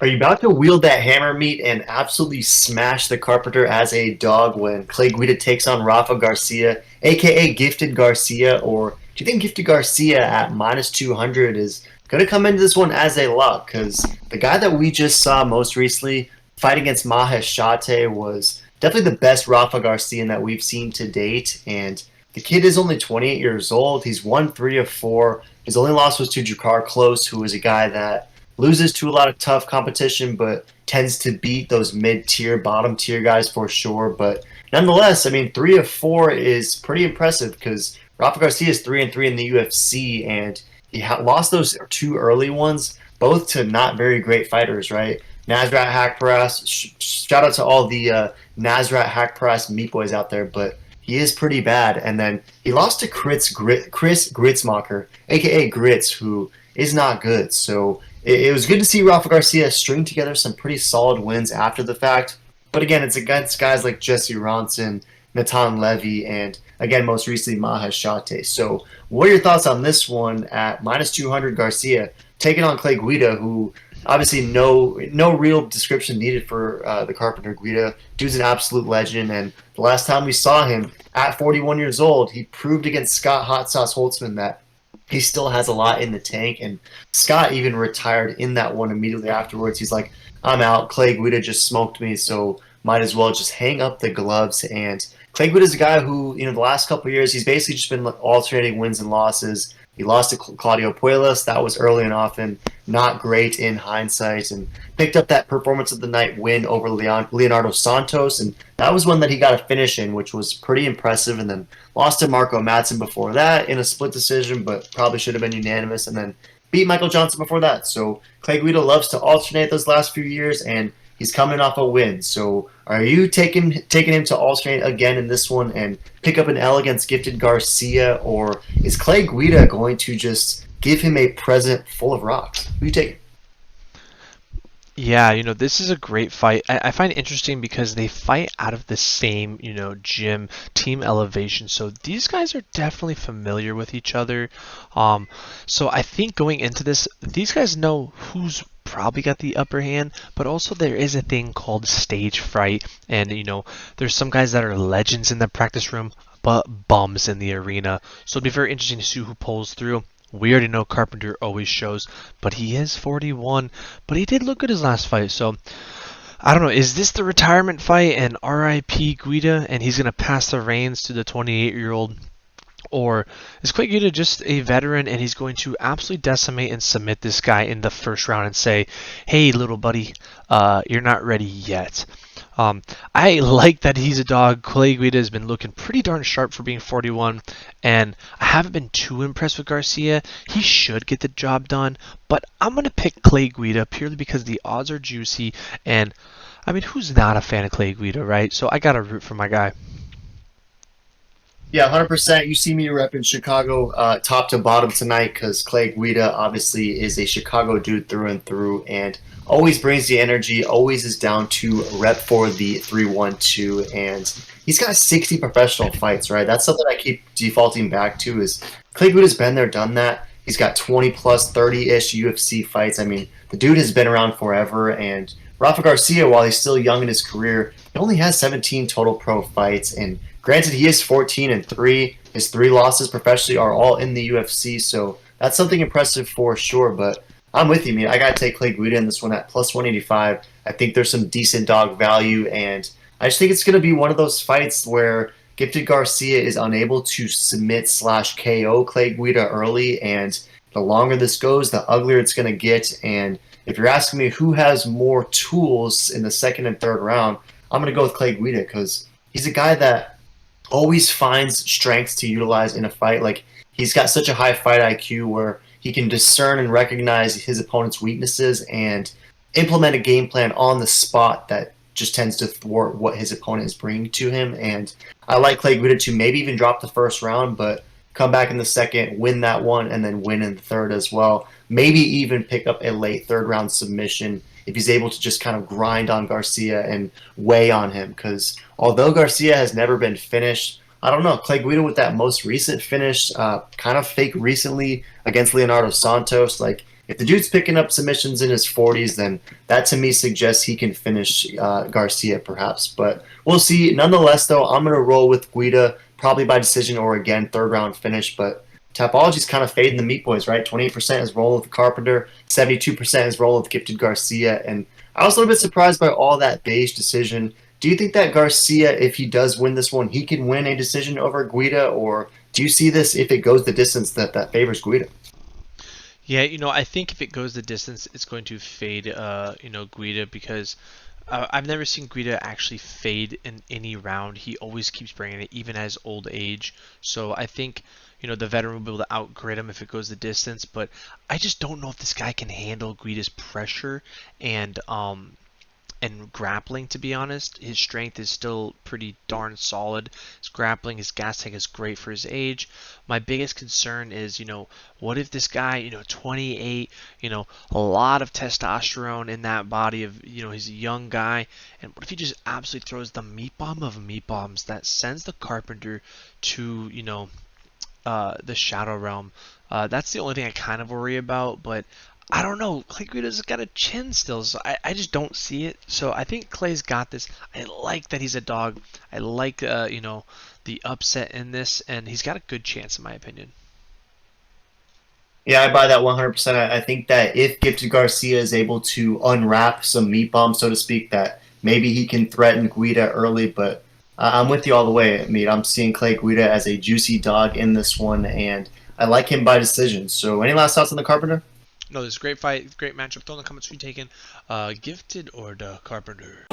Are you about to wield that hammer meat and absolutely smash the Carpenter as a dog when Clay Guida takes on Rafa Garcia, aka Gifted Garcia? Or do you think Gifted Garcia at minus 200 is going to come into this one as a lock? Because the guy that we just saw most recently fight against Mahesh Shate was definitely the best Rafa Garcia that we've seen to date. And the kid is only 28 years old. He's won 3 of 4. His only loss was to Jakar Close, who is a guy that loses to a lot of tough competition, but tends to beat those mid-tier, bottom-tier guys for sure. But nonetheless, I mean, 3 of 4 is pretty impressive because Rafa Garcia is 3-3 in the UFC, and he lost those 2 early ones, both to not very great fighters, right? Nasrat Hakparas, shout out to all the Nasrat Hakparas meat boys out there, but he is pretty bad. And then he lost to Chris Gritzmacher, aka Grits, who is not good. So it was good to see Rafa Garcia string together some pretty solid wins after the fact. But again, it's against guys like Jesse Ronson, Natan Levy, and again, most recently, Mahesh Shate. So what are your thoughts on this one at minus 200 Garcia taking on Clay Guida, who obviously no real description needed for the Carpenter Guida. Dude's an absolute legend, and the last time we saw him at 41 years old, he proved against Scott Hot Sauce Holtzman that he still has a lot in the tank, and Scott even retired in that one immediately afterwards. He's like, I'm out. Clay Guida just smoked me, so might as well just hang up the gloves. And Clay Guida is a guy who, the last couple of years, he's basically just been alternating wins and losses. He lost to Claudio Puelas. That was early and often not great in hindsight, and picked up that performance of the night win over Leonardo Santos, and that was one that he got a finish in, which was pretty impressive. And then lost to Marco Madsen before that in a split decision, but probably should have been unanimous, and then beat Michael Johnson before that. So Clay Guida loves to alternate those last few years, and he's coming off a win. So are you taking him to alternate again in this one and pick up an L against Gifted Garcia, or is Clay Guida going to just give him a present full of rocks? Who you taking? Yeah, this is a great fight. I find it interesting because they fight out of the same, gym, Team Elevation. So these guys are definitely familiar with each other. So I think going into this, these guys know who's probably got the upper hand, but also there is a thing called stage fright. And, there's some guys that are legends in the practice room, but bums in the arena. So it'll be very interesting to see who pulls through. We already know Carpenter always shows, but he is 41. But he did look good his last fight, so I don't know. Is this the retirement fight and RIP Guida, and he's going to pass the reins to the 28-year-old? Or is Clay Guida just a veteran and he's going to absolutely decimate and submit this guy in the first round and say, hey, little buddy, you're not ready yet? I like that he's a dog. Clay Guida has been looking pretty darn sharp for being 41, and I haven't been too impressed with Garcia. He should get the job done, but I'm going to pick Clay Guida purely because the odds are juicy, and I mean, who's not a fan of Clay Guida, right? So I got to root for my guy. Yeah, 100%. You see me repping Chicago top to bottom tonight because Clay Guida obviously is a Chicago dude through and through, and always brings the energy, always is down to rep for the 3-1-2, and he's got 60 professional fights, right? That's something I keep defaulting back to is Clay Guida's been there, done that. He's got 20 plus 30-ish UFC fights. I mean, the dude has been around forever, and Rafa Garcia, while he's still young in his career, he only has 17 total pro fights, and granted, he is 14-3. His 3 losses professionally are all in the UFC, so that's something impressive for sure. But I'm with you, man. I got to take Clay Guida in this one at plus 185. I think there's some decent dog value, and I just think it's going to be one of those fights where Gifted Garcia is unable to submit/KO Clay Guida early, and the longer this goes, the uglier it's going to get. And if you're asking me who has more tools in the second and third round, I'm going to go with Clay Guida because he's a guy that always finds strengths to utilize in a fight. Like, he's got such a high fight IQ where he can discern and recognize his opponent's weaknesses and implement a game plan on the spot that just tends to thwart what his opponent is bringing to him. And I like Clay Guida to maybe even drop the first round, but come back in the second, win that one, and then win in the third as well. Maybe even pick up a late third round submission if he's able to just kind of grind on Garcia and weigh on him. Because although Garcia has never been finished, I don't know, Clay Guida with that most recent finish, kind of fake recently against Leonardo Santos, like if the dude's picking up submissions in his 40s, then that to me suggests he can finish Garcia perhaps. But we'll see. Nonetheless, though, I'm going to roll with Guida, probably by decision or again, third round finish. But Tapology's kind of fading the Meat Boys, right? 28% is rolling with Carpenter, 72% is rolling with Gifted Garcia. And I was a little bit surprised by all that beige decision. Do you think that Garcia, if he does win this one, he can win a decision over Guida? Or do you see this, if it goes the distance, that favors Guida? Yeah, I think if it goes the distance, it's going to fade, Guida, because I've never seen Guida actually fade in any round. He always keeps bringing it, even at his old age. So I think, the veteran will be able to outgrid him if it goes the distance. But I just don't know if this guy can handle Guida's pressure and grappling, to be honest. His strength is still pretty darn solid. His grappling, his gas tank is great for his age. My biggest concern is, what if this guy, 28, a lot of testosterone in that body of, he's a young guy, and what if he just absolutely throws the meat bomb of meat bombs that sends the Carpenter to, the Shadow Realm? That's the only thing I kind of worry about, but I don't know. Clay Guida's got a chin still, so I just don't see it. So I think Clay's got this. I like that he's a dog. I like, the upset in this, and he's got a good chance, in my opinion. Yeah, I buy that 100%. I think that if Gifted Garcia is able to unwrap some meat bombs, so to speak, that maybe he can threaten Guida early. But I'm with you all the way. I mean, I'm seeing Clay Guida as a juicy dog in this one, and I like him by decision. So, any last thoughts on the Carpenter? No, this is a great fight, great matchup. Throw in the comments who you taking, Gifted or the Carpenter.